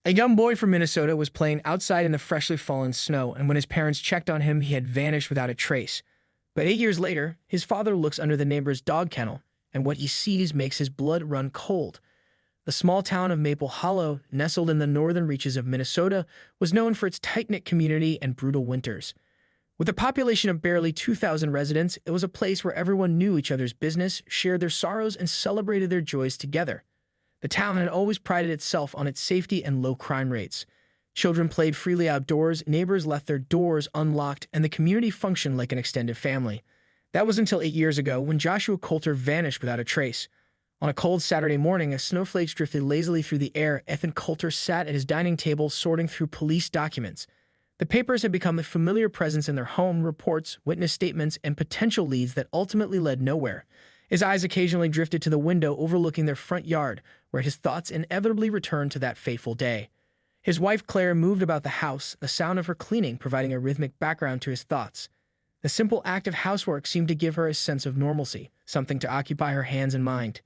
A young boy from Minnesota was playing outside in the freshly fallen snow, and when his parents checked on him, he had vanished without a trace. But 8 years later, his father looks under the neighbor's dog kennel, and what he sees makes his blood run cold. The small town of Maple Hollow, nestled in the northern reaches of Minnesota, was known for its tight-knit community and brutal winters. With a population of barely 2,000 residents, it was a place where everyone knew each other's business, shared their sorrows, and celebrated their joys together. The town had always prided itself on its safety and low crime rates. Children played freely outdoors, neighbors left their doors unlocked, and the community functioned like an extended family. That was until 8 years ago when Joshua Coulter vanished without a trace. On a cold Saturday morning, as snowflakes drifted lazily through the air, Ethan Coulter sat at his dining table sorting through police documents. The papers had become a familiar presence in their home, reports, witness statements, and potential leads that ultimately led nowhere. His eyes occasionally drifted to the window overlooking their front yard, where his thoughts inevitably returned to that fateful day. His wife Claire moved about the house, the sound of her cleaning providing a rhythmic background to his thoughts. The simple act of housework seemed to give her a sense of normalcy, something to occupy her hands and mind.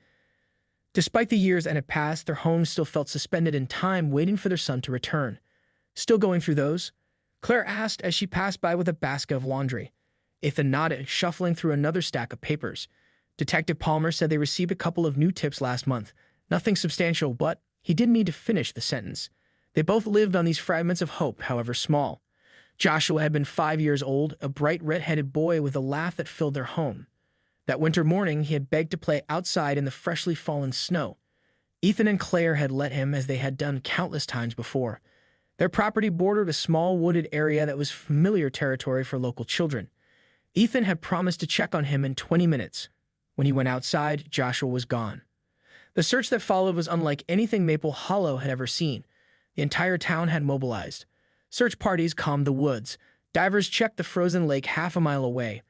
Despite the years that had passed, their home still felt suspended in time, waiting for their son to return. "Still going through those?" Claire asked as she passed by with a basket of laundry. Ethan nodded, shuffling through another stack of papers. Detective Palmer said they received a couple of new tips last month. Nothing substantial, but he didn't need to finish the sentence. They both lived on these fragments of hope, however small. Joshua had been 5 years old, a bright red-headed boy with a laugh that filled their home. That winter morning, he had begged to play outside in the freshly fallen snow. Ethan and Claire had let him, as they had done countless times before. Their property bordered a small wooded area that was familiar territory for local children. Ethan had promised to check on him in 20 minutes. When he went outside, Joshua was gone. The search that followed was unlike anything Maple Hollow had ever seen. The entire town had mobilized. Search parties combed the woods. Divers checked the frozen lake half a mile away.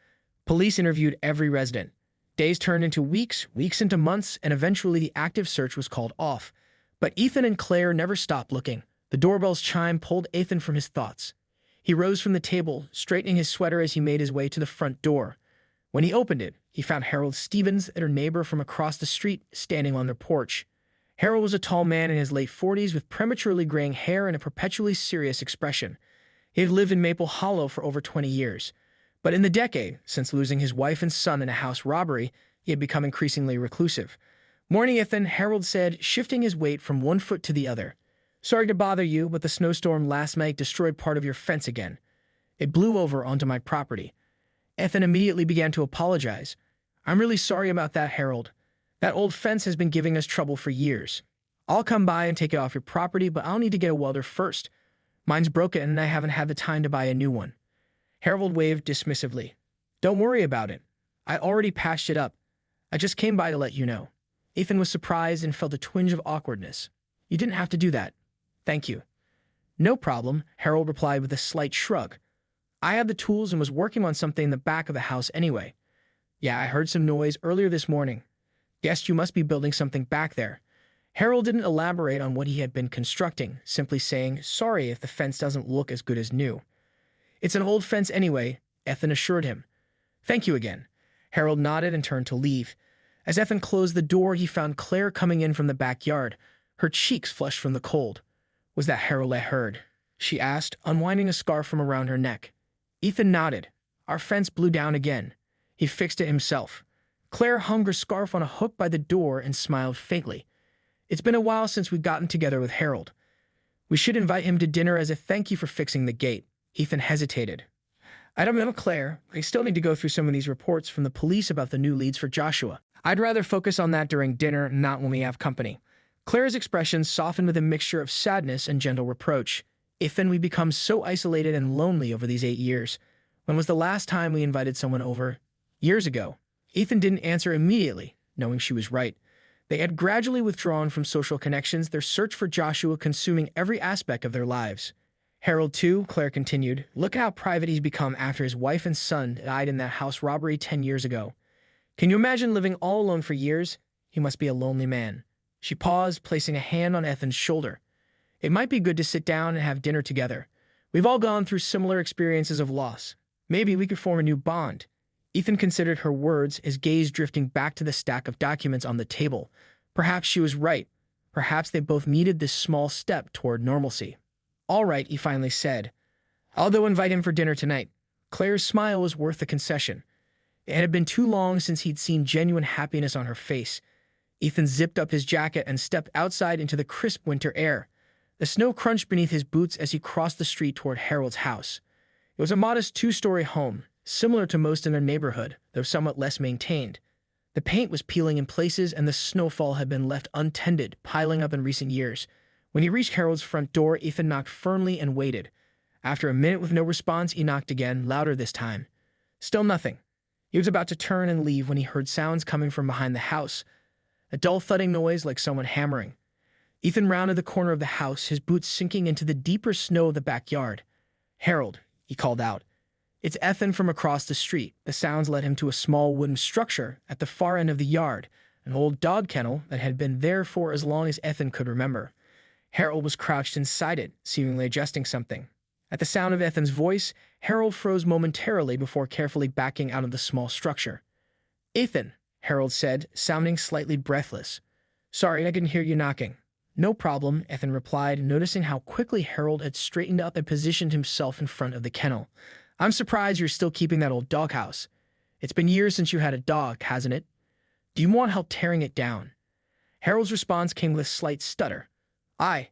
Police interviewed every resident. Days turned into weeks, weeks into months, and eventually the active search was called off. But Ethan and Claire never stopped looking. The doorbell's chime pulled Ethan from his thoughts. He rose from the table, straightening his sweater as he made his way to the front door. When he opened it, he found Harold Stevens, their neighbor from across the street, standing on their porch. Harold was a tall man in his late 40s with prematurely graying hair and a perpetually serious expression. He had lived in Maple Hollow for over 20 years. But in the decade, since losing his wife and son in a house robbery, he had become increasingly reclusive. "Morning, Ethan," Harold said, shifting his weight from one foot to the other. "Sorry to bother you, but the snowstorm last night destroyed part of your fence again. It blew over onto my property." Ethan immediately began to apologize. "I'm really sorry about that, Harold. That old fence has been giving us trouble for years. I'll come by and take it off your property, but I'll need to get a welder first. Mine's broken and I haven't had the time to buy a new one." Harold waved dismissively. "Don't worry about it. I already patched it up. I just came by to let you know." Ethan was surprised and felt a twinge of awkwardness. "You didn't have to do that. Thank you." "No problem," Harold replied with a slight shrug. "I had the tools and was working on something in the back of the house anyway. Yeah, I heard some noise earlier this morning. Guessed you must be building something back there." Harold didn't elaborate on what he had been constructing, simply saying, "Sorry if the fence doesn't look as good as new." "It's an old fence anyway," Ethan assured him. "Thank you again." Harold nodded and turned to leave. As Ethan closed the door, he found Claire coming in from the backyard, her cheeks flushed from the cold. "Was that Harold I heard?" she asked, unwinding a scarf from around her neck. Ethan nodded. "Our fence blew down again." He fixed it himself. Claire hung her scarf on a hook by the door and smiled faintly. "It's been a while since we've gotten together with Harold. We should invite him to dinner as a thank you for fixing the gate." Ethan hesitated. "I don't know, Claire. I still need to go through some of these reports from the police about the new leads for Joshua. I'd rather focus on that during dinner, not when we have company." Claire's expression softened with a mixture of sadness and gentle reproach. "Ethan, we've become so isolated and lonely over these 8 years. When was the last time we invited someone over?" "Years ago." Ethan didn't answer immediately, knowing she was right. They had gradually withdrawn from social connections, their search for Joshua consuming every aspect of their lives. "Harold, too," Claire continued. "Look at how private he's become after his wife and son died in that house robbery 10 years ago. Can you imagine living all alone for years? He must be a lonely man." She paused, placing a hand on Ethan's shoulder. "It might be good to sit down and have dinner together. We've all gone through similar experiences of loss. Maybe we could form a new bond." Ethan considered her words, his gaze drifting back to the stack of documents on the table. Perhaps she was right. Perhaps they both needed this small step toward normalcy. "All right," he finally said. "I'll go invite him for dinner tonight." Claire's smile was worth the concession. It had been too long since he'd seen genuine happiness on her face. Ethan zipped up his jacket and stepped outside into the crisp winter air. The snow crunched beneath his boots as he crossed the street toward Harold's house. It was a modest two-story home, similar to most in their neighborhood, though somewhat less maintained. The paint was peeling in places and the snowfall had been left untended, piling up in recent years. When he reached Harold's front door, Ethan knocked firmly and waited. After a minute with no response, he knocked again, louder this time. Still nothing. He was about to turn and leave when he heard sounds coming from behind the house, a dull thudding noise like someone hammering. Ethan rounded the corner of the house, his boots sinking into the deeper snow of the backyard. "Harold," he called out. "It's Ethan from across the street." The sounds led him to a small wooden structure at the far end of the yard, an old dog kennel that had been there for as long as Ethan could remember. Harold was crouched inside it, seemingly adjusting something. At the sound of Ethan's voice, Harold froze momentarily before carefully backing out of the small structure. "Ethan," Harold said, sounding slightly breathless. "Sorry, I didn't hear you knocking." "No problem," Ethan replied, noticing how quickly Harold had straightened up and positioned himself in front of the kennel. "I'm surprised you're still keeping that old doghouse. It's been years since you had a dog, hasn't it? Do you want help tearing it down?" Harold's response came with a slight stutter. "Aye.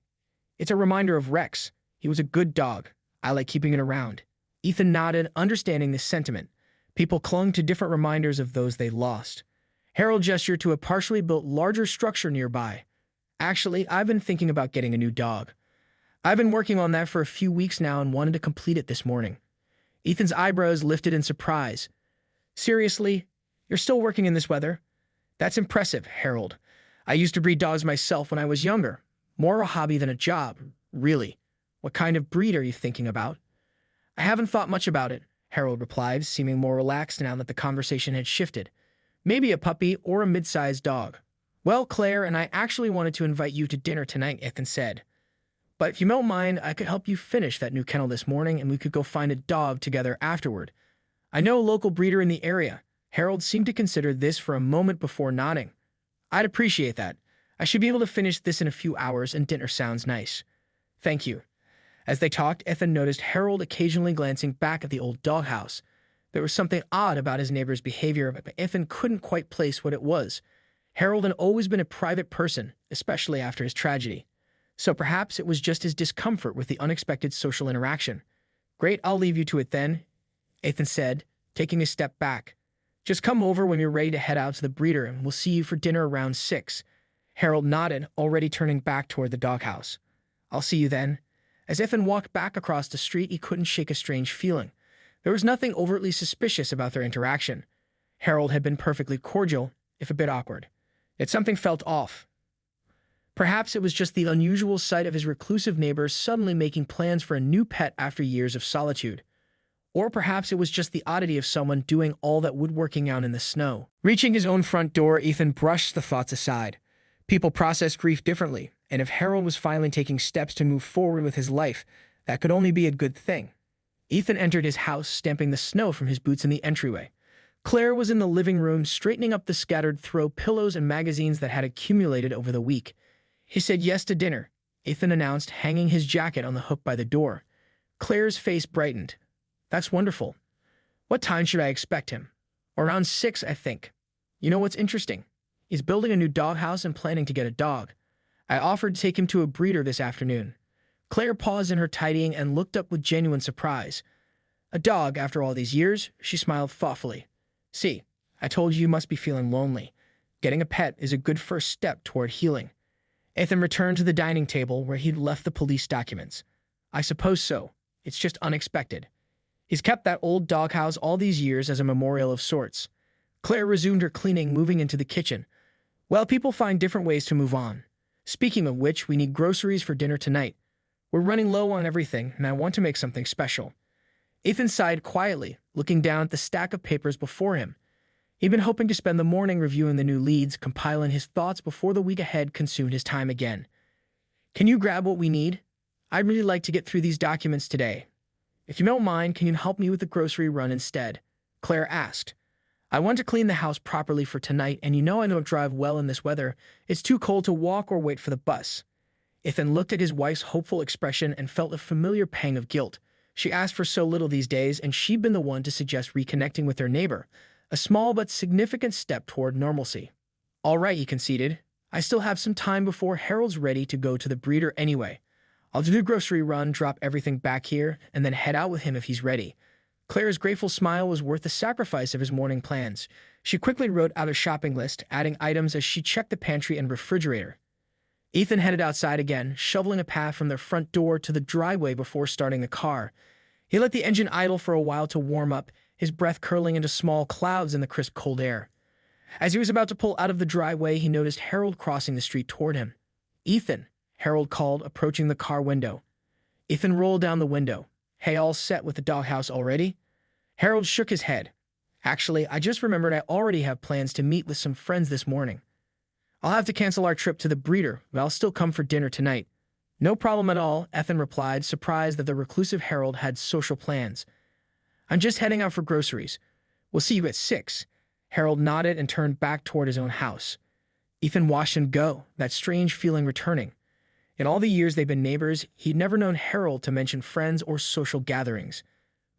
It's a reminder of Rex. He was a good dog. I like keeping it around." Ethan nodded, understanding this sentiment. People clung to different reminders of those they lost. Harold gestured to a partially built larger structure nearby. "Actually, I've been thinking about getting a new dog. I've been working on that for a few weeks now and wanted to complete it this morning." Ethan's eyebrows lifted in surprise. "Seriously? You're still working in this weather?" "That's impressive, Harold. I used to breed dogs myself when I was younger. More a hobby than a job, really. What kind of breed are you thinking about?" "I haven't thought much about it," Harold replied, seeming more relaxed now that the conversation had shifted. "Maybe a puppy or a mid-sized dog." "Well, Claire and I actually wanted to invite you to dinner tonight," Ethan said. "But if you don't mind, I could help you finish that new kennel this morning and we could go find a dog together afterward. I know a local breeder in the area." Harold seemed to consider this for a moment before nodding. "I'd appreciate that. I should be able to finish this in a few hours and dinner sounds nice." "Thank you." As they talked, Ethan noticed Harold occasionally glancing back at the old doghouse. There was something odd about his neighbor's behavior, but Ethan couldn't quite place what it was. Harold had always been a private person, especially after his tragedy. So perhaps it was just his discomfort with the unexpected social interaction. "Great, I'll leave you to it then," Ethan said, taking a step back. "Just come over when you're ready to head out to the breeder and we'll see you for dinner around 6. Harold nodded, already turning back toward the doghouse. "I'll see you then." As Ethan walked back across the street, he couldn't shake a strange feeling. There was nothing overtly suspicious about their interaction. Harold had been perfectly cordial, if a bit awkward. Yet something felt off. Perhaps it was just the unusual sight of his reclusive neighbor suddenly making plans for a new pet after years of solitude. Or perhaps it was just the oddity of someone doing all that woodworking out in the snow. Reaching his own front door, Ethan brushed the thoughts aside. People process grief differently, and if Harold was finally taking steps to move forward with his life, that could only be a good thing. Ethan entered his house, stamping the snow from his boots in the entryway. Claire was in the living room, straightening up the scattered throw pillows and magazines that had accumulated over the week. "He said yes to dinner," Ethan announced, hanging his jacket on the hook by the door. Claire's face brightened. "That's wonderful. What time should I expect him?" "Around 6, I think. You know what's interesting? He's building a new doghouse and planning to get a dog. I offered to take him to a breeder this afternoon." Claire paused in her tidying and looked up with genuine surprise. "A dog after all these years?" She smiled thoughtfully. "See, I told you must be feeling lonely. Getting a pet is a good first step toward healing." Ethan returned to the dining table where he'd left the police documents. "I suppose so. It's just unexpected. He's kept that old doghouse all these years as a memorial of sorts." Claire resumed her cleaning, moving into the kitchen. "Well, people find different ways to move on. Speaking of which, we need groceries for dinner tonight. We're running low on everything, and I want to make something special." Ethan sighed quietly, looking down at the stack of papers before him. He'd been hoping to spend the morning reviewing the new leads, compiling his thoughts before the week ahead consumed his time again. "Can you grab what we need? I'd really like to get through these documents today. If you don't mind, can you help me with the grocery run instead?" Claire asked. I want to clean the house properly for tonight, and you know I don't drive well in this weather. It's too cold to walk or wait for the bus." Ethan looked at his wife's hopeful expression and felt a familiar pang of guilt. She asked for so little these days, and she'd been the one to suggest reconnecting with her neighbor, a small but significant step toward normalcy. "All right," he conceded. "I still have some time before Harold's ready to go to the breeder anyway. I'll do the grocery run, drop everything back here, and then head out with him if he's ready." Claire's grateful smile was worth the sacrifice of his morning plans. She quickly wrote out a shopping list, adding items as she checked the pantry and refrigerator. Ethan headed outside again, shoveling a path from their front door to the driveway before starting the car. He let the engine idle for a while to warm up, his breath curling into small clouds in the crisp cold air. As he was about to pull out of the driveway, he noticed Harold crossing the street toward him. "Ethan," Harold called, approaching the car window. Ethan rolled down the window. "Hey, all set with the doghouse already?" Harold shook his head. "Actually, I just remembered I already have plans to meet with some friends this morning. I'll have to cancel our trip to the breeder, but I'll still come for dinner tonight." "No problem at all," Ethan replied, surprised that the reclusive Harold had social plans. "I'm just heading out for groceries. We'll see you at 6. Harold nodded and turned back toward his own house. Ethan watched him go, that strange feeling returning. In all the years they'd been neighbors, he'd never known Harold to mention friends or social gatherings.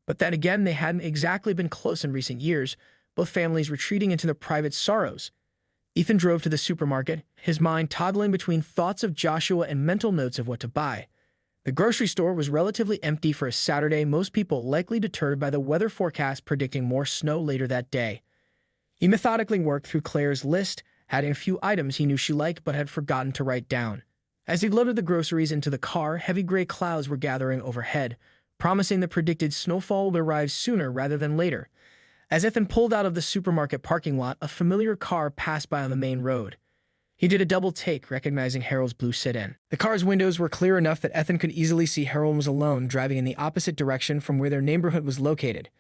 But then again, they hadn't exactly been close in recent years, both families retreating into their private sorrows. Ethan drove to the supermarket, his mind toddling between thoughts of Joshua and mental notes of what to buy. The grocery store was relatively empty for a Saturday, most people likely deterred by the weather forecast predicting more snow later that day. He methodically worked through Claire's list, adding a few items he knew she liked but had forgotten to write down. As he loaded the groceries into the car, heavy gray clouds were gathering overhead, promising the predicted snowfall would arrive sooner rather than later. As Ethan pulled out of the supermarket parking lot, a familiar car passed by on the main road. He did a double take, recognizing Harold's blue sedan. The car's windows were clear enough that Ethan could easily see Harold was alone, driving in the opposite direction from where their neighborhood was located.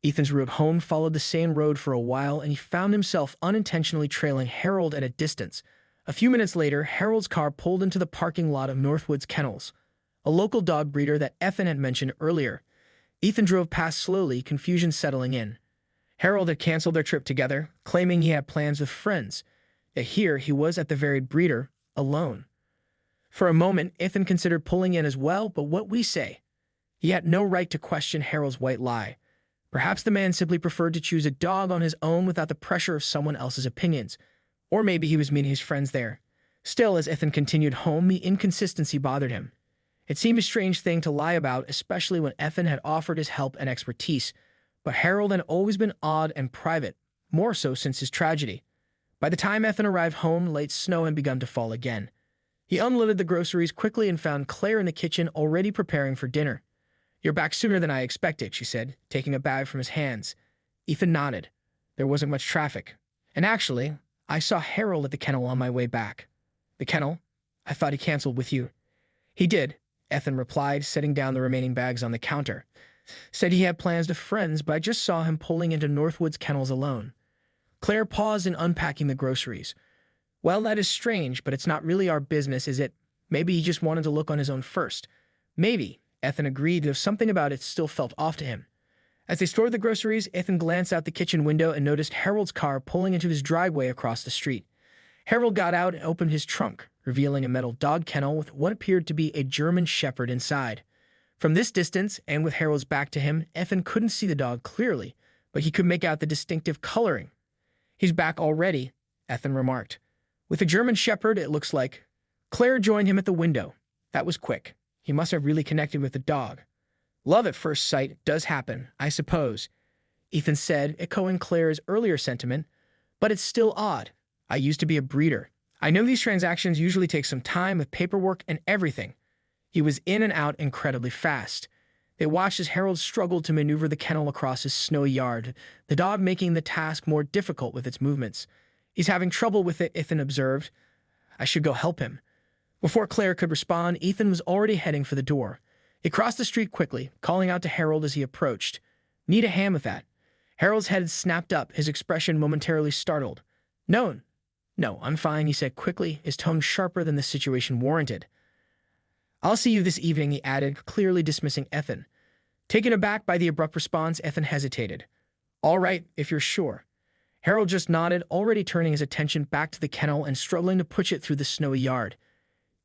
Ethan's route home followed the same road for a while, and he found himself unintentionally trailing Harold at a distance. A few minutes later, Harold's car pulled into the parking lot of Northwoods Kennels, a local dog breeder that Ethan had mentioned earlier. Ethan drove past slowly, confusion settling in. Harold had canceled their trip together, claiming he had plans with friends. Yet here he was at the varied breeder, alone. For a moment, Ethan considered pulling in as well, but what we say? He had no right to question Harold's white lie. Perhaps the man simply preferred to choose a dog on his own without the pressure of someone else's opinions. Or maybe he was meeting his friends there. Still, as Ethan continued home, the inconsistency bothered him. It seemed a strange thing to lie about, especially when Ethan had offered his help and expertise. But Harold had always been odd and private, more so since his tragedy. By the time Ethan arrived home, late snow had begun to fall again. He unloaded the groceries quickly and found Claire in the kitchen already preparing for dinner. "You're back sooner than I expected," she said, taking a bag from his hands. Ethan nodded. There wasn't much traffic. "And actually, I saw Harold at the kennel on my way back." "The kennel? I thought he canceled with you." "He did," Ethan replied, setting down the remaining bags on the counter. "Said he had plans with friends, but I just saw him pulling into Northwoods Kennels alone." Claire paused in unpacking the groceries. "Well, that is strange, but it's not really our business, is it? Maybe he just wanted to look on his own first." "Maybe," Ethan agreed, though something about it still felt off to him. As they stored the groceries, Ethan glanced out the kitchen window and noticed Harold's car pulling into his driveway across the street. Harold got out and opened his trunk, revealing a metal dog kennel with what appeared to be a German Shepherd inside. From this distance, and with Harold's back to him, Ethan couldn't see the dog clearly, but he could make out the distinctive coloring. "He's back already," Ethan remarked. "With a German Shepherd, it looks like." Claire joined him at the window. "That was quick. He must have really connected with the dog." "Love at first sight does happen, I suppose," Ethan said, echoing Claire's earlier sentiment. "But it's still odd. I used to be a breeder. I know these transactions usually take some time with paperwork and everything." He was in and out incredibly fast. They watched as Harold struggled to maneuver the kennel across his snowy yard, the dog making the task more difficult with its movements. "He's having trouble with it," Ethan observed. "I should go help him." Before Claire could respond, Ethan was already heading for the door. He crossed the street quickly, calling out to Harold as he approached. "Need a hand with that." Harold's head snapped up, his expression momentarily startled. No, I'm fine," he said quickly, his tone sharper than the situation warranted. "I'll see you this evening," he added, clearly dismissing Ethan. Taken aback by the abrupt response, Ethan hesitated. "All right, if you're sure." Harold just nodded, already turning his attention back to the kennel and struggling to push it through the snowy yard.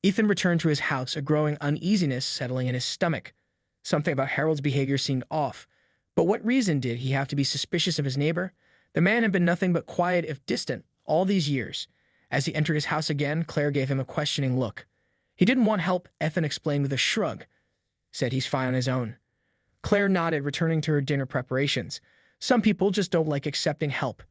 Ethan returned to his house, a growing uneasiness settling in his stomach. Something about Harold's behavior seemed off. But what reason did he have to be suspicious of his neighbor? The man had been nothing but quiet if distant all these years. As he entered his house again, Claire gave him a questioning look. He didn't want help, Ethan explained with a shrug. Said he's fine on his own. Claire nodded, returning to her dinner preparations. Some people just don't like accepting help.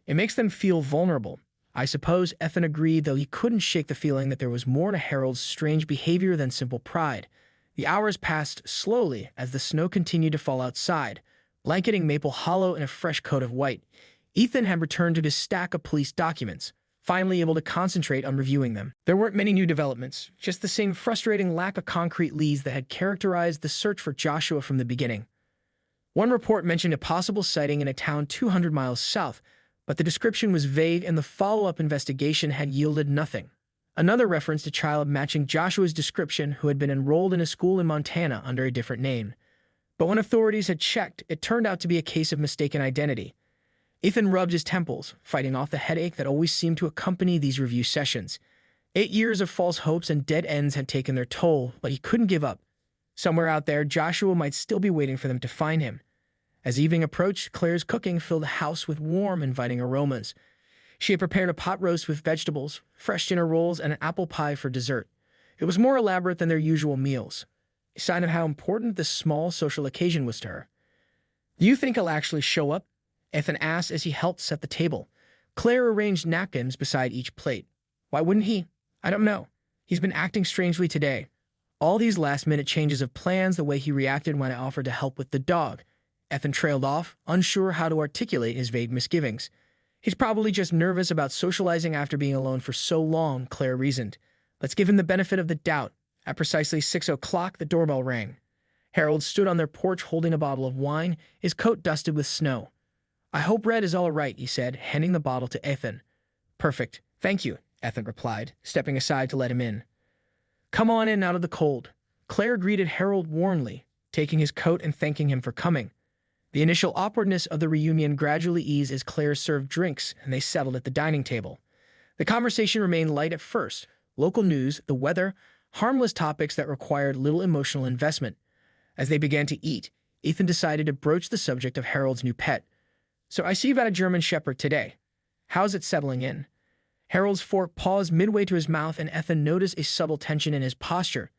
It makes them feel vulnerable. I suppose Ethan agreed, though he couldn't shake the feeling that there was more to Harold's strange behavior than simple pride. The hours passed slowly as the snow continued to fall outside, blanketing Maple Hollow in a fresh coat of white. Ethan had returned to his stack of police documents, finally able to concentrate on reviewing them. There weren't many new developments, just the same frustrating lack of concrete leads that had characterized the search for Joshua from the beginning. One report mentioned a possible sighting in a town 200 miles south, but the description was vague and the follow-up investigation had yielded nothing. Another referenced a child matching Joshua's description who had been enrolled in a school in Montana under a different name. But when authorities had checked, it turned out to be a case of mistaken identity. Ethan rubbed his temples, fighting off the headache that always seemed to accompany these review sessions. 8 years of false hopes and dead ends had taken their toll, but he couldn't give up. Somewhere out there, Joshua might still be waiting for them to find him. As evening approached, Claire's cooking filled the house with warm, inviting aromas. She had prepared a pot roast with vegetables, fresh dinner rolls, and an apple pie for dessert. It was more elaborate than their usual meals, a sign of how important this small social occasion was to her. "Do you think he'll actually show up?" Ethan asked as he helped set the table. Claire arranged napkins beside each plate. "Why wouldn't he? I don't know. He's been acting strangely today. All these last-minute changes of plans, the way he reacted when I offered to help with the dog." Ethan trailed off, unsure how to articulate his vague misgivings. "He's probably just nervous about socializing after being alone for so long," Claire reasoned. "Let's give him the benefit of the doubt." At precisely 6 o'clock, the doorbell rang. Harold stood on their porch holding a bottle of wine, his coat dusted with snow. "I hope Red is all right," he said, handing the bottle to Ethan. "Perfect. Thank you," Ethan replied, stepping aside to let him in. "Come on in out of the cold." Claire greeted Harold warmly, taking his coat and thanking him for coming. The initial awkwardness of the reunion gradually eased as Claire served drinks and they settled at the dining table. The conversation remained light at first. Local news, the weather, harmless topics that required little emotional investment. As they began to eat, Ethan decided to broach the subject of Harold's new pet. "So I see you've got a German Shepherd today. How's it settling in?" Harold's fork paused midway to his mouth and Ethan noticed a subtle tension in his posture.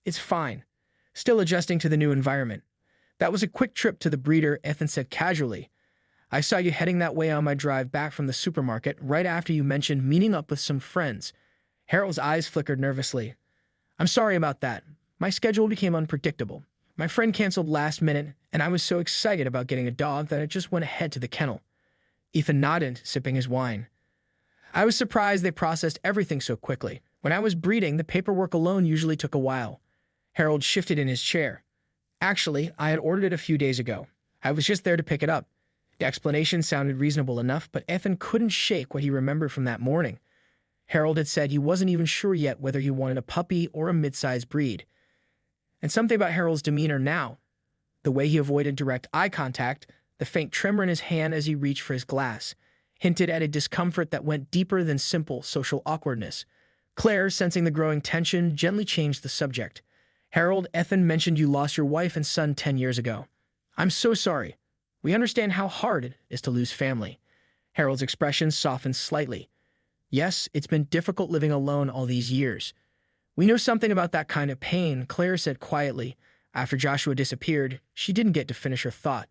"It's fine. Still adjusting to the new environment." "That was a quick trip to the breeder," Ethan said casually. "I saw you heading that way on my drive back from the supermarket right after you mentioned meeting up with some friends." Harold's eyes flickered nervously. "I'm sorry about that. My schedule became unpredictable. My friend canceled last minute, and I was so excited about getting a dog that I just went ahead to the kennel." Ethan nodded, sipping his wine. "I was surprised they processed everything so quickly. When I was breeding, the paperwork alone usually took a while." Harold shifted in his chair. "Actually, I had ordered it a few days ago. I was just there to pick it up." The explanation sounded reasonable enough, but Ethan couldn't shake what he remembered from that morning. Harold had said he wasn't even sure yet whether he wanted a puppy or a mid-sized breed. And something about Harold's demeanor now, the way he avoided direct eye contact, the faint tremor in his hand as he reached for his glass, hinted at a discomfort that went deeper than simple social awkwardness. Claire, sensing the growing tension, gently changed the subject. "Harold, Ethan mentioned you lost your wife and son 10 years ago. I'm so sorry. We understand how hard it is to lose family." Harold's expression softened slightly. "Yes, it's been difficult living alone all these years. We know something about that kind of pain," Claire said quietly. After Joshua disappeared, she didn't get to finish her thought.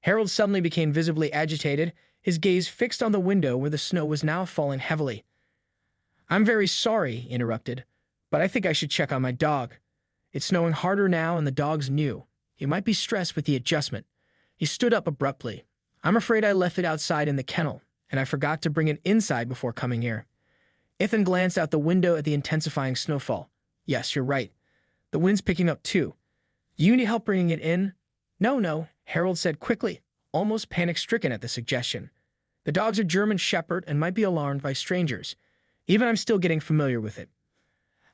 Harold suddenly became visibly agitated, his gaze fixed on the window where the snow was now falling heavily. "I'm very sorry," he interrupted, "but I think I should check on my dog. It's snowing harder now and the dog's new. He might be stressed with the adjustment." He stood up abruptly. "I'm afraid I left it outside in the kennel, and I forgot to bring it inside before coming here." Ethan glanced out the window at the intensifying snowfall. "Yes, you're right. The wind's picking up too. Do you need help bringing it in?" No, Harold said quickly, almost panic-stricken at the suggestion. "The dog's a German Shepherd and might be alarmed by strangers. Even I'm still getting familiar with it.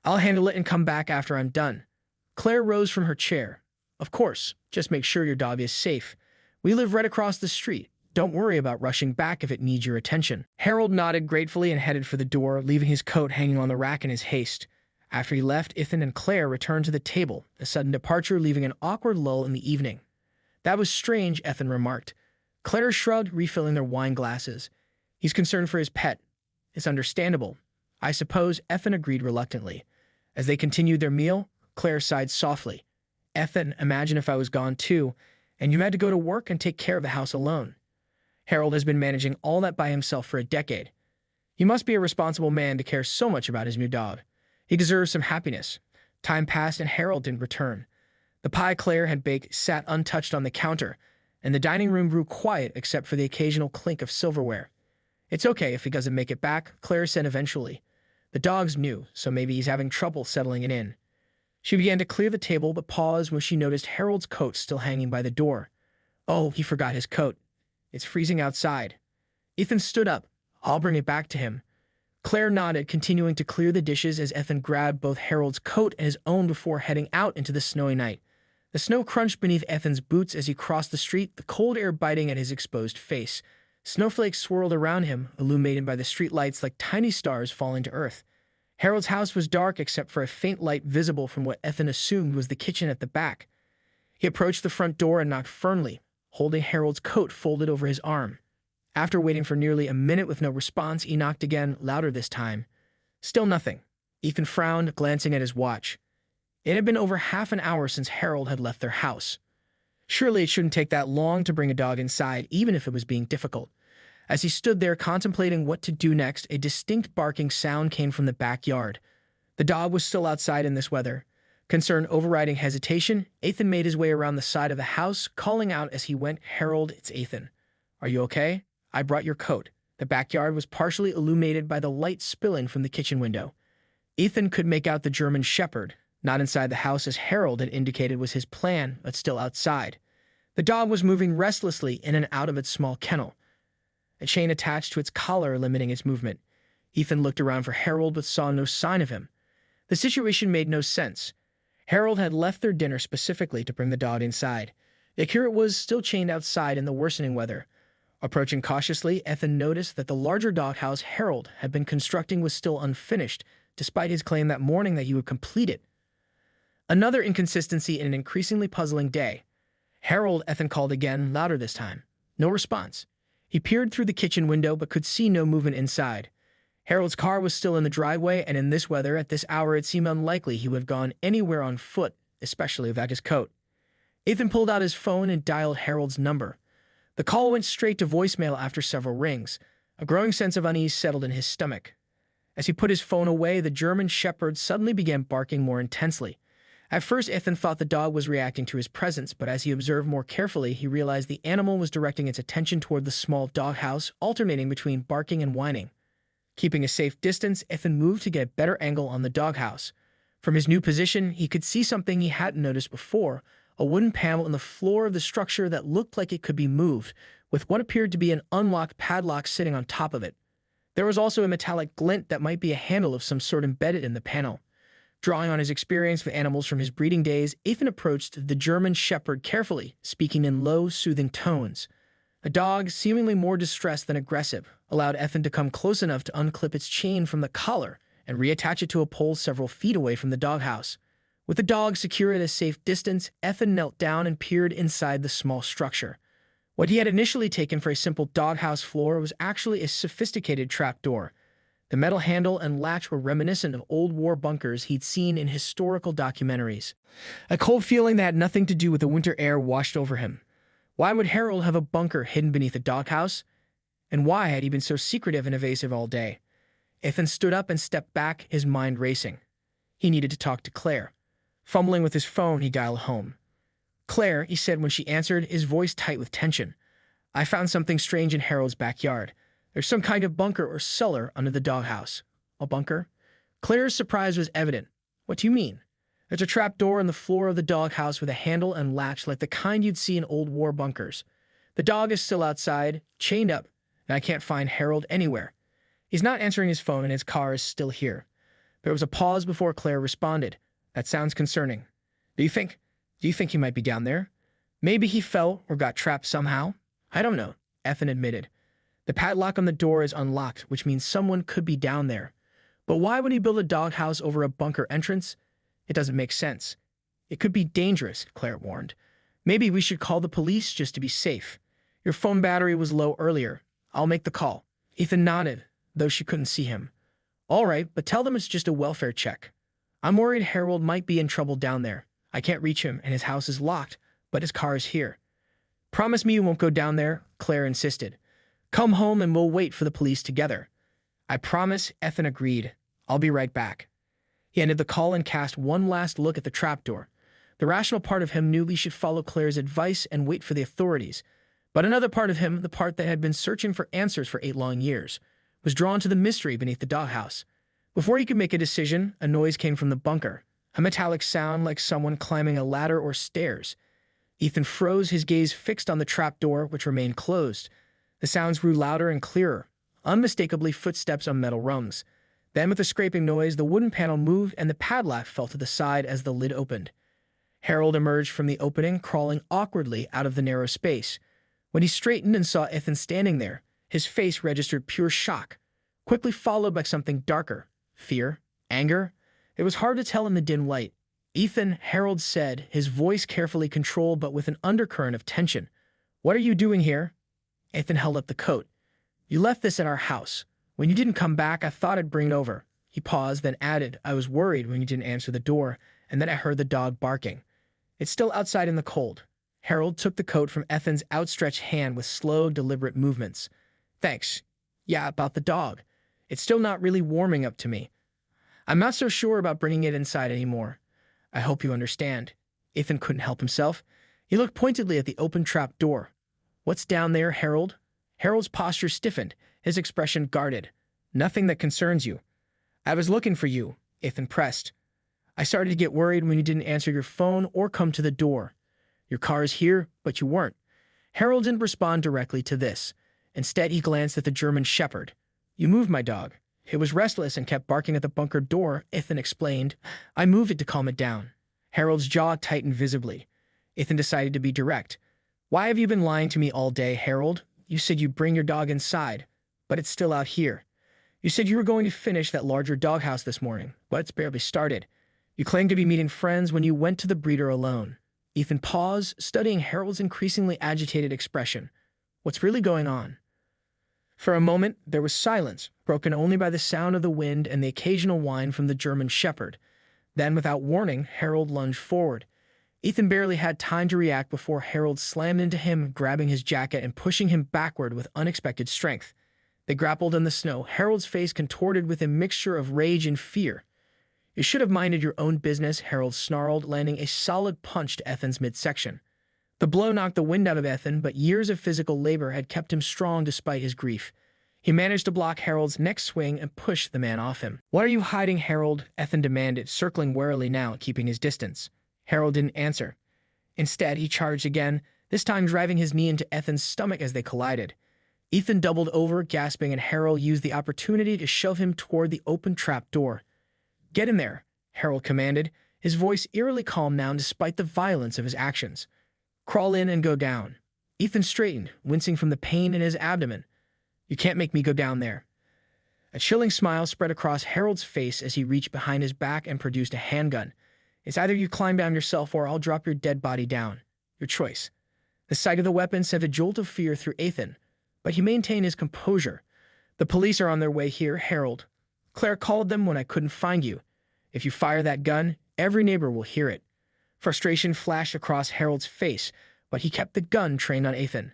I'll handle it and come back after I'm done." Claire rose from her chair. "Of course, just make sure your dog is safe. We live right across the street. Don't worry about rushing back if it needs your attention." Harold nodded gratefully and headed for the door, leaving his coat hanging on the rack in his haste. After he left, Ethan and Claire returned to the table, a sudden departure leaving an awkward lull in the evening. "That was strange," Ethan remarked. Claire shrugged, refilling their wine glasses. "He's concerned for his pet. It's understandable." "I suppose," Ethan agreed reluctantly. As they continued their meal, Claire sighed softly. "Ethan, imagine if I was gone too, and you had to go to work and take care of the house alone. Harold has been managing all that by himself for a decade. He must be a responsible man to care so much about his new dog. He deserves some happiness." Time passed and Harold didn't return. The pie Claire had baked sat untouched on the counter, and the dining room grew quiet except for the occasional clink of silverware. "It's okay if he doesn't make it back," Claire said eventually. "The dog's new, so maybe he's having trouble settling it in." She began to clear the table, but paused when she noticed Harold's coat still hanging by the door. "Oh, he forgot his coat. It's freezing outside." Ethan stood up. "I'll bring it back to him." Claire nodded, continuing to clear the dishes as Ethan grabbed both Harold's coat and his own before heading out into the snowy night. The snow crunched beneath Ethan's boots as he crossed the street, the cold air biting at his exposed face. Snowflakes swirled around him, illuminated by the streetlights like tiny stars falling to earth. Harold's house was dark except for a faint light visible from what Ethan assumed was the kitchen at the back. He approached the front door and knocked firmly, holding Harold's coat folded over his arm. After waiting for nearly a minute with no response, he knocked again, louder this time. Still nothing. Ethan frowned, glancing at his watch. It had been over half an hour since Harold had left their house. Surely it shouldn't take that long to bring a dog inside, even if it was being difficult. As he stood there contemplating what to do next, a distinct barking sound came from the backyard. The dog was still outside in this weather. Concern overriding hesitation, Ethan made his way around the side of the house, calling out as he went, "Harold, it's Ethan. Are you okay? I brought your coat." The backyard was partially illuminated by the light spilling from the kitchen window. Ethan could make out the German Shepherd, not inside the house as Harold had indicated was his plan, but still outside. The dog was moving restlessly in and out of its small kennel, a chain attached to its collar limiting its movement. Ethan looked around for Harold but saw no sign of him. The situation made no sense. Harold had left their dinner specifically to bring the dog inside. Yet here it was, still chained outside in the worsening weather. Approaching cautiously, Ethan noticed that the larger doghouse Harold had been constructing was still unfinished, despite his claim that morning that he would complete it. Another inconsistency in an increasingly puzzling day. "Harold," Ethan called again, louder this time. No response. He peered through the kitchen window but could see no movement inside. Harold's car was still in the driveway, and in this weather, at this hour, it seemed unlikely he would have gone anywhere on foot, especially without his coat. Ethan pulled out his phone and dialed Harold's number. The call went straight to voicemail after several rings. A growing sense of unease settled in his stomach. As he put his phone away, the German Shepherd suddenly began barking more intensely. At first, Ethan thought the dog was reacting to his presence, but as he observed more carefully, he realized the animal was directing its attention toward the small doghouse, alternating between barking and whining. Keeping a safe distance, Ethan moved to get a better angle on the doghouse. From his new position, he could see something he hadn't noticed before, a wooden panel in the floor of the structure that looked like it could be moved, with what appeared to be an unlocked padlock sitting on top of it. There was also a metallic glint that might be a handle of some sort embedded in the panel. Drawing on his experience with animals from his breeding days, Ethan approached the German Shepherd carefully, speaking in low, soothing tones. The dog, seemingly more distressed than aggressive, allowed Ethan to come close enough to unclip its chain from the collar and reattach it to a pole several feet away from the doghouse. With the dog secure at a safe distance, Ethan knelt down and peered inside the small structure. What he had initially taken for a simple doghouse floor was actually a sophisticated trapdoor. The metal handle and latch were reminiscent of old war bunkers he'd seen in historical documentaries. A cold feeling that had nothing to do with the winter air washed over him. Why would Harold have a bunker hidden beneath a doghouse? And why had he been so secretive and evasive all day? Ethan stood up and stepped back, his mind racing. He needed to talk to Claire. Fumbling with his phone, he dialed home. "Claire," he said when she answered, his voice tight with tension. "I found something strange in Harold's backyard. There's some kind of bunker or cellar under the doghouse." "A bunker?" Claire's surprise was evident. "What do you mean?" "There's a trap door in the floor of the doghouse with a handle and latch like the kind you'd see in old war bunkers. The dog is still outside, chained up, and I can't find Harold anywhere. He's not answering his phone and his car is still here." There was a pause before Claire responded. "That sounds concerning. Do you think he might be down there? Maybe he fell or got trapped somehow? I don't know. Ethan admitted. The padlock on the door is unlocked, which means someone could be down there. But why would he build a doghouse over a bunker entrance? It doesn't make sense. It could be dangerous, Claire warned. Maybe we should call the police just to be safe. Your phone battery was low earlier. I'll make the call. Ethan nodded, though she couldn't see him. All right, but tell them it's just a welfare check. I'm worried Harold might be in trouble down there. I can't reach him, and his house is locked, but his car is here. Promise me you won't go down there, Claire insisted. Come home and we'll wait for the police together. I promise, Ethan agreed. I'll be right back. He ended the call and cast one last look at the trapdoor. The rational part of him knew he should follow Claire's advice and wait for the authorities. But another part of him, the part that had been searching for answers for 8 long years, was drawn to the mystery beneath the doghouse. Before he could make a decision, a noise came from the bunker, a metallic sound like someone climbing a ladder or stairs. Ethan froze, his gaze fixed on the trapdoor, which remained closed. The sounds grew louder and clearer, unmistakably footsteps on metal rungs. Then, with a scraping noise, the wooden panel moved and the padlock fell to the side as the lid opened. Harold emerged from the opening, crawling awkwardly out of the narrow space. When he straightened and saw Ethan standing there, his face registered pure shock, quickly followed by something darker. Fear? Anger? It was hard to tell in the dim light. Ethan, Harold said, his voice carefully controlled but with an undercurrent of tension. What are you doing here? Ethan held up the coat. You left this at our house. When you didn't come back, I thought I'd bring it over. He paused, then added, I was worried when you didn't answer the door, and then I heard the dog barking. It's still outside in the cold. Harold took the coat from Ethan's outstretched hand with slow, deliberate movements. Thanks. Yeah, about the dog. It's still not really warming up to me. I'm not so sure about bringing it inside anymore. I hope you understand. Ethan couldn't help himself. He looked pointedly at the open trap door. What's down there, Harold? Harold's posture stiffened, his expression guarded. Nothing that concerns you. I was looking for you, Ethan pressed. I started to get worried when you didn't answer your phone or come to the door. Your car is here, but you weren't. Harold didn't respond directly to this. Instead, he glanced at the German shepherd. You moved my dog. It was restless and kept barking at the bunker door, Ethan explained. I moved it to calm it down. Harold's jaw tightened visibly. Ethan decided to be direct. Why have you been lying to me all day, Harold? You said you'd bring your dog inside, but it's still out here. You said you were going to finish that larger doghouse this morning, but it's barely started. You claimed to be meeting friends when you went to the breeder alone. Ethan paused, studying Harold's increasingly agitated expression. What's really going on? For a moment, there was silence, broken only by the sound of the wind and the occasional whine from the German shepherd. Then, without warning, Harold lunged forward. Ethan barely had time to react before Harold slammed into him, grabbing his jacket and pushing him backward with unexpected strength. They grappled in the snow, Harold's face contorted with a mixture of rage and fear. You should have minded your own business, Harold snarled, landing a solid punch to Ethan's midsection. The blow knocked the wind out of Ethan, but years of physical labor had kept him strong despite his grief. He managed to block Harold's next swing and push the man off him. What are you hiding, Harold? Ethan demanded, circling warily now, keeping his distance. Harold didn't answer. Instead, he charged again, this time driving his knee into Ethan's stomach as they collided. Ethan doubled over, gasping, and Harold used the opportunity to shove him toward the open trap door. Get in there, Harold commanded, his voice eerily calm now despite the violence of his actions. Crawl in and go down. Ethan straightened, wincing from the pain in his abdomen. You can't make me go down there. A chilling smile spread across Harold's face as he reached behind his back and produced a handgun. It's either you climb down yourself or I'll drop your dead body down. Your choice. The sight of the weapon sent a jolt of fear through Ethan, but he maintained his composure. The police are on their way here, Harold. Claire called them when I couldn't find you. If you fire that gun, every neighbor will hear it. Frustration flashed across Harold's face, but he kept the gun trained on Ethan.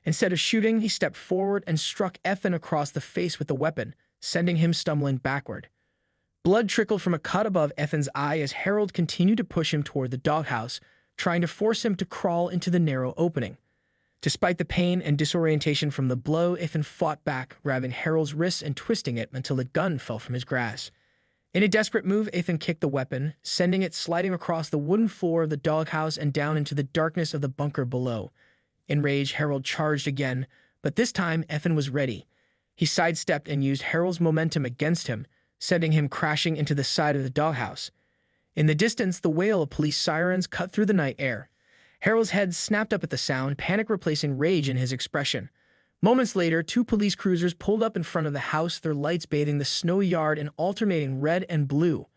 Instead of shooting, he stepped forward and struck Ethan across the face with the weapon, sending him stumbling backward. Blood trickled from a cut above Ethan's eye as Harold continued to push him toward the doghouse, trying to force him to crawl into the narrow opening. Despite the pain and disorientation from the blow, Ethan fought back, grabbing Harold's wrists and twisting it until the gun fell from his grasp. In a desperate move, Ethan kicked the weapon, sending it sliding across the wooden floor of the doghouse and down into the darkness of the bunker below. Enraged, Harold charged again, but this time Ethan was ready. He sidestepped and used Harold's momentum against him, sending him crashing into the side of the doghouse. In the distance, the wail of police sirens cut through the night air. Harold's head snapped up at the sound, panic replacing rage in his expression. Moments later, two police cruisers pulled up in front of the house, their lights bathing the snowy yard in alternating red and blue.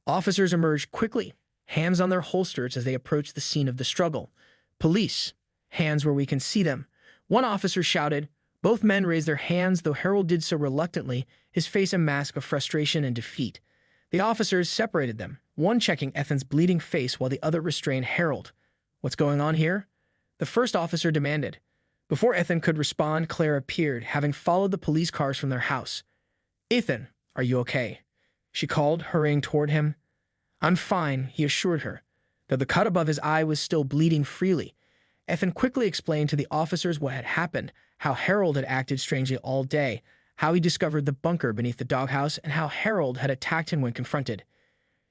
Officers emerged quickly, hands on their holsters as they approached the scene of the struggle. "Police. Hands where we can see them," one officer shouted. Both men raised their hands, though Harold did so reluctantly, his face a mask of frustration and defeat. The officers separated them, one checking Ethan's bleeding face while the other restrained Harold. "What's going on here?" the first officer demanded. Before Ethan could respond, Claire appeared, having followed the police cars from their house. "Ethan, are you okay?" she called, hurrying toward him. "I'm fine," he assured her, though the cut above his eye was still bleeding freely. Ethan quickly explained to the officers what had happened, how Harold had acted strangely all day, how he discovered the bunker beneath the doghouse, and how Harold had attacked him when confronted.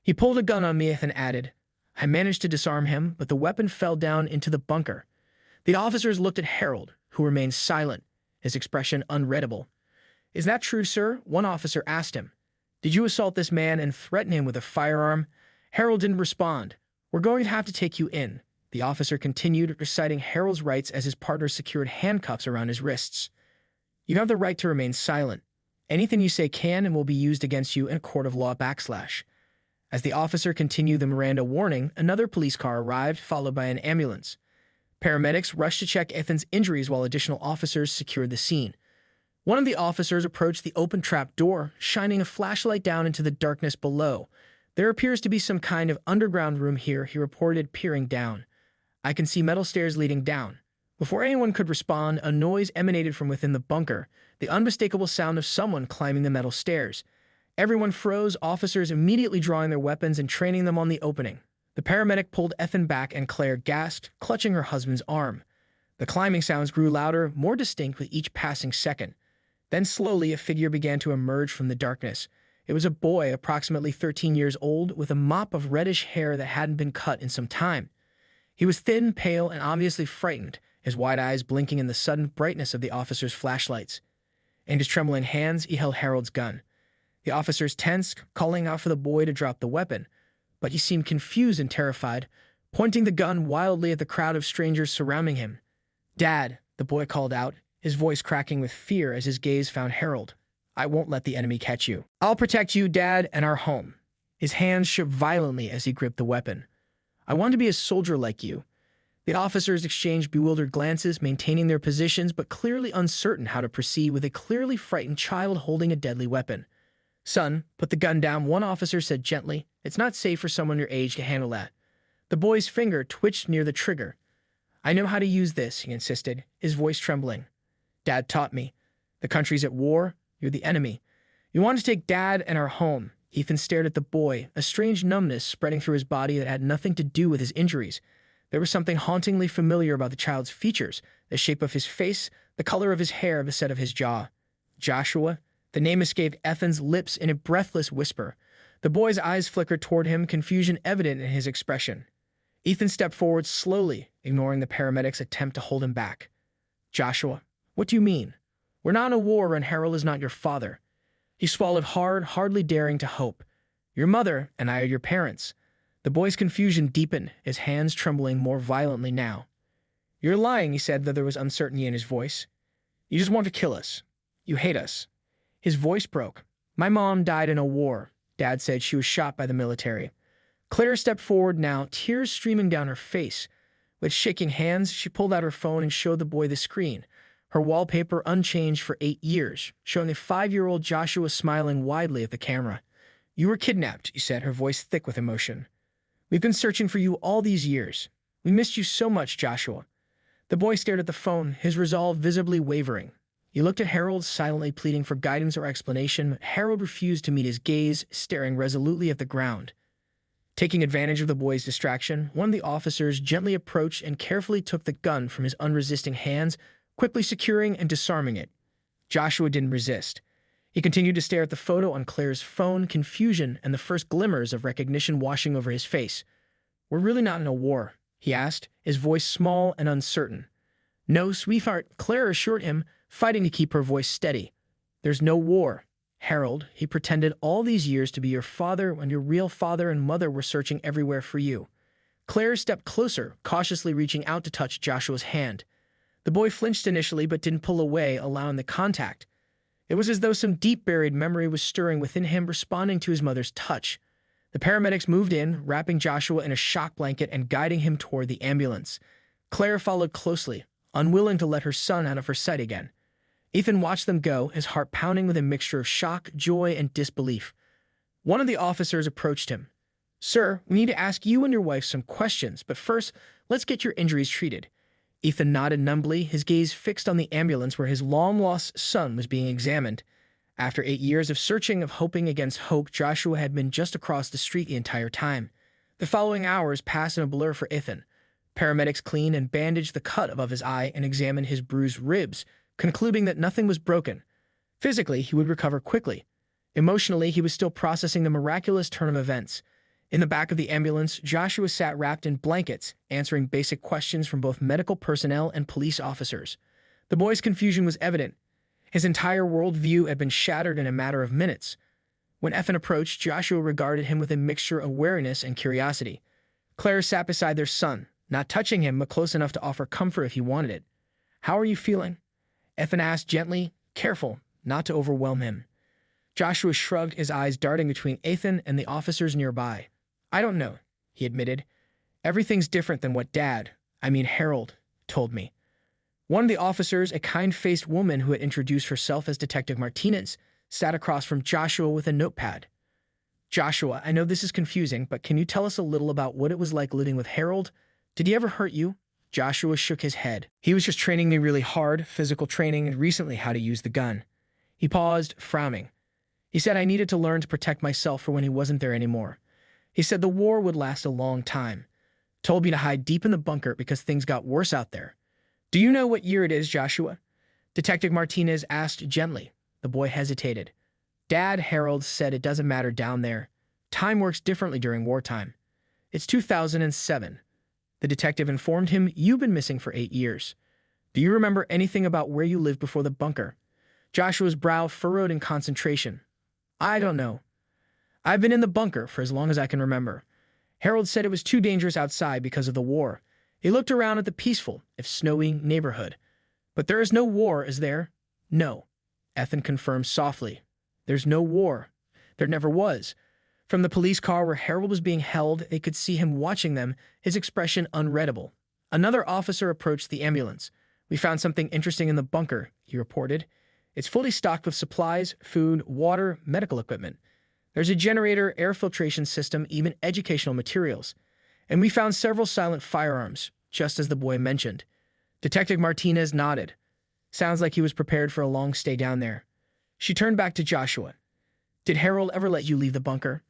"He pulled a gun on me," Ethan added. "I managed to disarm him, but the weapon fell down into the bunker." The officers looked at Harold, who remained silent, his expression unreadable. "Is that true, sir?" one officer asked him. "Did you assault this man and threaten him with a firearm?" Harold didn't respond. "We're going to have to take you in," the officer continued, reciting Harold's rights as his partner secured handcuffs around his wrists. "You have the right to remain silent. Anything you say can and will be used against you in a court of law /." As the officer continued the Miranda warning, another police car arrived, followed by an ambulance. Paramedics rushed to check Ethan's injuries while additional officers secured the scene. One of the officers approached the open trap door, shining a flashlight down into the darkness below. "There appears to be some kind of underground room here," he reported, peering down. "I can see metal stairs leading down." Before anyone could respond, a noise emanated from within the bunker, the unmistakable sound of someone climbing the metal stairs. Everyone froze, officers immediately drawing their weapons and training them on the opening. The paramedic pulled Ethan back and Claire gasped, clutching her husband's arm. The climbing sounds grew louder, more distinct with each passing second. Then slowly a figure began to emerge from the darkness. It was a boy approximately 13 years old, with a mop of reddish hair that hadn't been cut in some time. He was thin, pale, and obviously frightened, his wide eyes blinking in the sudden brightness of the officer's flashlights. In his trembling hands, he held Harold's gun. The officers tensed, calling out for the boy to drop the weapon, but he seemed confused and terrified, pointing the gun wildly at the crowd of strangers surrounding him. "Dad," the boy called out, his voice cracking with fear as his gaze found Harold. "I won't let the enemy catch you. I'll protect you, Dad, and our home." His hands shook violently as he gripped the weapon. "I want to be a soldier like you." The officers exchanged bewildered glances, maintaining their positions but clearly uncertain how to proceed with a clearly frightened child holding a deadly weapon. "Son, put the gun down," one officer said gently. "It's not safe for someone your age to handle that." The boy's finger twitched near the trigger. "I know how to use this," he insisted, his voice trembling. "Dad taught me. The country's at war. You're the enemy. You want to take Dad and our home." Ethan stared at the boy, a strange numbness spreading through his body that had nothing to do with his injuries. There was something hauntingly familiar about the child's features, the shape of his face, the color of his hair, the set of his jaw. "Joshua?" The name escaped Ethan's lips in a breathless whisper. The boy's eyes flickered toward him, confusion evident in his expression. Ethan stepped forward slowly, ignoring the paramedic's attempt to hold him back. "Joshua, what do you mean? We're not in a war and Harold is not your father." He swallowed hard, hardly daring to hope. "Your mother and I are your parents." The boy's confusion deepened, his hands trembling more violently now. "You're lying," he said, though there was uncertainty in his voice. "You just want to kill us. You hate us." His voice broke. "My mom died in a war." Dad said she was shot by the military. Claire stepped forward now, tears streaming down her face. With shaking hands, she pulled out her phone and showed the boy the screen, her wallpaper unchanged for 8 years, showing a 5-year-old Joshua smiling widely at the camera. "You were kidnapped," she said, her voice thick with emotion. "We've been searching for you all these years. We missed you so much, Joshua." The boy stared at the phone, his resolve visibly wavering. He looked at Harold, silently pleading for guidance or explanation, but Harold refused to meet his gaze, staring resolutely at the ground. Taking advantage of the boy's distraction, one of the officers gently approached and carefully took the gun from his unresisting hands, quickly securing and disarming it. Joshua didn't resist. He continued to stare at the photo on Claire's phone, confusion and the first glimmers of recognition washing over his face. "We're really not in a war?" he asked, his voice small and uncertain. "No, sweetheart," Claire assured him, fighting to keep her voice steady. "There's no war. Harold, he pretended all these years to be your father when your real father and mother were searching everywhere for you." Claire stepped closer, cautiously reaching out to touch Joshua's hand. The boy flinched initially but didn't pull away, allowing the contact. It was as though some deep-buried memory was stirring within him, responding to his mother's touch. The paramedics moved in, wrapping Joshua in a shock blanket and guiding him toward the ambulance. Claire followed closely, unwilling to let her son out of her sight again. Ethan watched them go, his heart pounding with a mixture of shock, joy, and disbelief. One of the officers approached him. "Sir, we need to ask you and your wife some questions, but first, let's get your injuries treated." Ethan nodded numbly, his gaze fixed on the ambulance where his long-lost son was being examined. After 8 years of searching, of hoping against hope, Joshua had been just across the street the entire time. The following hours passed in a blur for Ethan. Paramedics cleaned and bandaged the cut above his eye and examined his bruised ribs, concluding that nothing was broken. Physically, he would recover quickly. Emotionally, he was still processing the miraculous turn of events. In the back of the ambulance, Joshua sat wrapped in blankets, answering basic questions from both medical personnel and police officers. The boy's confusion was evident. His entire worldview had been shattered in a matter of minutes. When Ethan approached, Joshua regarded him with a mixture of wariness and curiosity. Claire sat beside their son, not touching him but close enough to offer comfort if he wanted it. "How are you feeling?" Ethan asked gently, careful not to overwhelm him. Joshua shrugged, his eyes darting between Ethan and the officers nearby. "I don't know," he admitted. "Everything's different than what Harold, told me." One of the officers, a kind-faced woman who had introduced herself as Detective Martinez, sat across from Joshua with a notepad. "Joshua, I know this is confusing, but can you tell us a little about what it was like living with Harold? Did he ever hurt you?" Joshua shook his head. "He was just training me really hard, physical training, and recently how to use the gun." He paused, frowning. "He said I needed to learn to protect myself for when he wasn't there anymore. He said the war would last a long time. Told me to hide deep in the bunker because things got worse out there." "Do you know what year it is, Joshua?" Detective Martinez asked gently. The boy hesitated. "Dad," Harold said, "it doesn't matter down there. Time works differently during wartime." "It's 2007. The detective informed him. "You've been missing for 8 years. Do you remember anything about where you lived before the bunker?" Joshua's brow furrowed in concentration. "I don't know. I've been in the bunker for as long as I can remember. Harold said it was too dangerous outside because of the war. He looked around at the peaceful, if snowy, neighborhood. But there is no war, is there?" "No," Ethan confirmed softly. "There's no war. There never was." From the police car where Harold was being held, they could see him watching them, his expression unreadable. Another officer approached the ambulance. "We found something interesting in the bunker," he reported. "It's fully stocked with supplies, food, water, medical equipment. There's a generator, air filtration system, even educational materials. And we found several silent firearms, just as the boy mentioned." Detective Martinez nodded. Sounds like he was prepared for a long stay down there. She turned back to Joshua. "Did Harold ever let you leave the bunker?"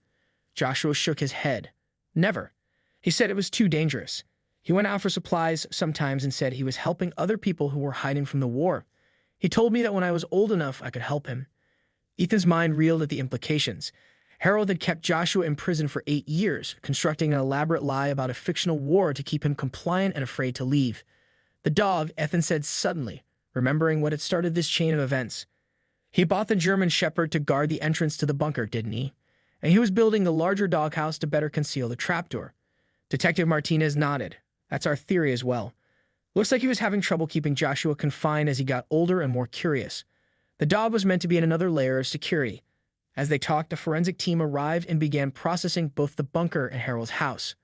Joshua shook his head. "Never. He said it was too dangerous. He went out for supplies sometimes and said he was helping other people who were hiding from the war. He told me that when I was old enough, I could help him." Ethan's mind reeled at the implications. Harold had kept Joshua in prison for 8 years, constructing an elaborate lie about a fictional war to keep him compliant and afraid to leave. "The dog," Ethan said suddenly, remembering what had started this chain of events. "He bought the German Shepherd to guard the entrance to the bunker, didn't he? And he was building the larger doghouse to better conceal the trapdoor." Detective Martinez nodded. "That's our theory as well. Looks like he was having trouble keeping Joshua confined as he got older and more curious. The dog was meant to be in another layer of security." As they talked, a forensic team arrived and began processing both the bunker and Harold's house.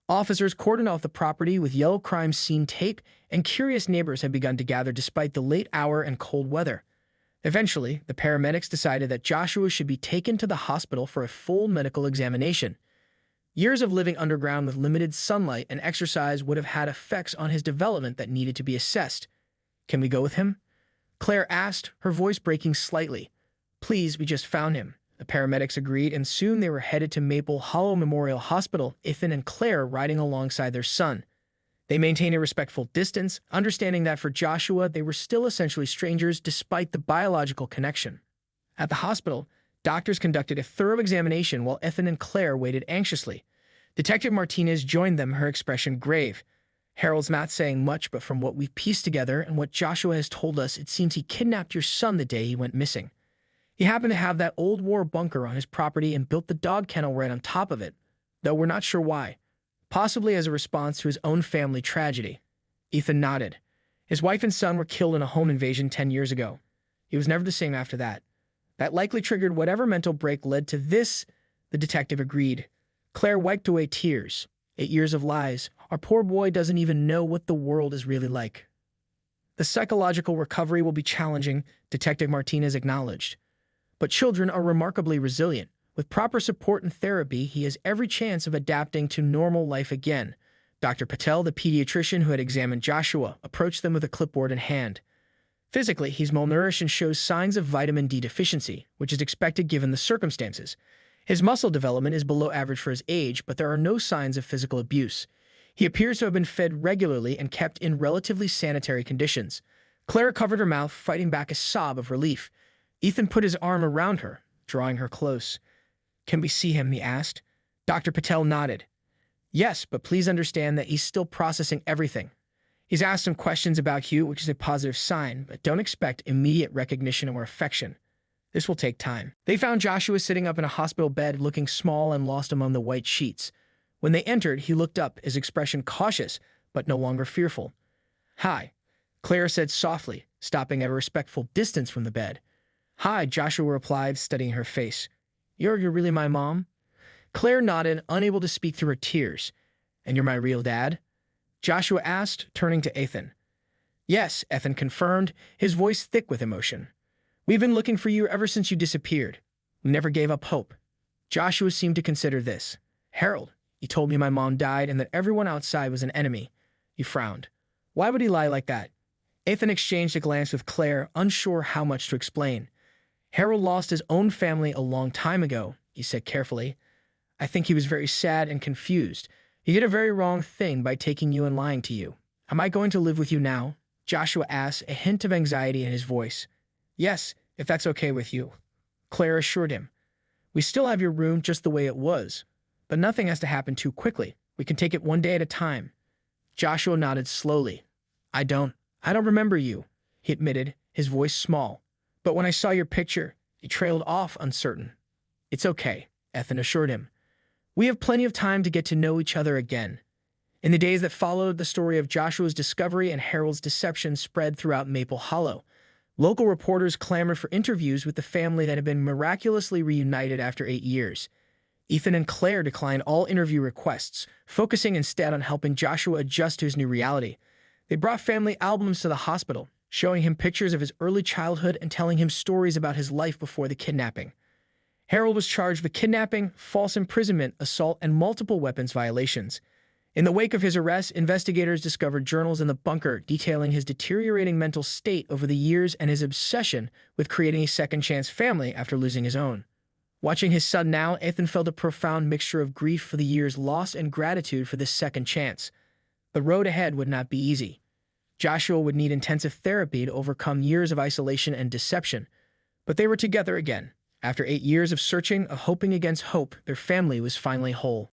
Officers cordoned off the property with yellow crime scene tape, and curious neighbors had begun to gather despite the late hour and cold weather. Eventually, the paramedics decided that Joshua should be taken to the hospital for a full medical examination. Years of living underground with limited sunlight and exercise would have had effects on his development that needed to be assessed. "Can we go with him?" Claire asked, her voice breaking slightly. "Please, we just found him." The paramedics agreed, and soon they were headed to Maple Hollow Memorial Hospital, Ethan and Claire riding alongside their son. They maintained a respectful distance, understanding that for Joshua, they were still essentially strangers despite the biological connection. At the hospital, doctors conducted a thorough examination while Ethan and Claire waited anxiously. Detective Martinez joined them, her expression grave. "Harold's not saying much, but from what we've pieced together and what Joshua has told us, it seems he kidnapped your son the day he went missing. He happened to have that old war bunker on his property and built the dog kennel right on top of it, though we're not sure why. Possibly as a response to his own family tragedy." Ethan nodded. His wife and son were killed in a home invasion 10 years ago. He was never the same after that. That likely triggered whatever mental break led to this, the detective agreed. Claire wiped away tears. 8 years of lies. Our poor boy doesn't even know what the world is really like. The psychological recovery will be challenging, Detective Martinez acknowledged. But children are remarkably resilient. With proper support and therapy, he has every chance of adapting to normal life again. Dr. Patel, the pediatrician who had examined Joshua, approached them with a clipboard in hand. Physically, he's malnourished and shows signs of vitamin D deficiency, which is expected given the circumstances. His muscle development is below average for his age, but there are no signs of physical abuse. He appears to have been fed regularly and kept in relatively sanitary conditions. Claire covered her mouth, fighting back a sob of relief. Ethan put his arm around her, drawing her close. "Can we see him?" he asked. Dr. Patel nodded. "Yes, but please understand that he's still processing everything. He's asked some questions about you, which is a positive sign, but don't expect immediate recognition or affection. This will take time." They found Joshua sitting up in a hospital bed, looking small and lost among the white sheets. When they entered, he looked up, his expression cautious, but no longer fearful. "Hi," Claire said softly, stopping at a respectful distance from the bed. "Hi," Joshua replied, studying her face. You're really my mom?" Claire nodded, unable to speak through her tears. "And you're my real dad?" Joshua asked, turning to Ethan. "Yes," Ethan confirmed, his voice thick with emotion. "We've been looking for you ever since you disappeared. We never gave up hope." Joshua seemed to consider this. "Harold, he told me my mom died and that everyone outside was an enemy." He frowned. Why would he lie like that? Ethan exchanged a glance with Claire, unsure how much to explain. "Harold lost his own family a long time ago," he said carefully. "I think he was very sad and confused. He did a very wrong thing by taking you and lying to you." "Am I going to live with you now?" Joshua asked, a hint of anxiety in his voice. "Yes, if that's okay with you," Claire assured him. "We still have your room just the way it was, but nothing has to happen too quickly. We can take it one day at a time." Joshua nodded slowly. I don't remember you," he admitted, his voice small. "But when I saw your picture," he trailed off, uncertain. "It's okay," Ethan assured him. "We have plenty of time to get to know each other again." In the days that followed, the story of Joshua's discovery and Harold's deception spread throughout Maple Hollow. Local reporters clamored for interviews with the family that had been miraculously reunited after 8 years. Ethan and Claire declined all interview requests, focusing instead on helping Joshua adjust to his new reality. They brought family albums to the hospital, showing him pictures of his early childhood and telling him stories about his life before the kidnapping. Harold was charged with kidnapping, false imprisonment, assault, and multiple weapons violations. In the wake of his arrest, investigators discovered journals in the bunker detailing his deteriorating mental state over the years and his obsession with creating a second-chance family after losing his own. Watching his son now, Ethan felt a profound mixture of grief for the years lost and gratitude for this second chance. The road ahead would not be easy. Joshua would need intensive therapy to overcome years of isolation and deception. But they were together again. After 8 years of searching, of hoping against hope, their family was finally whole.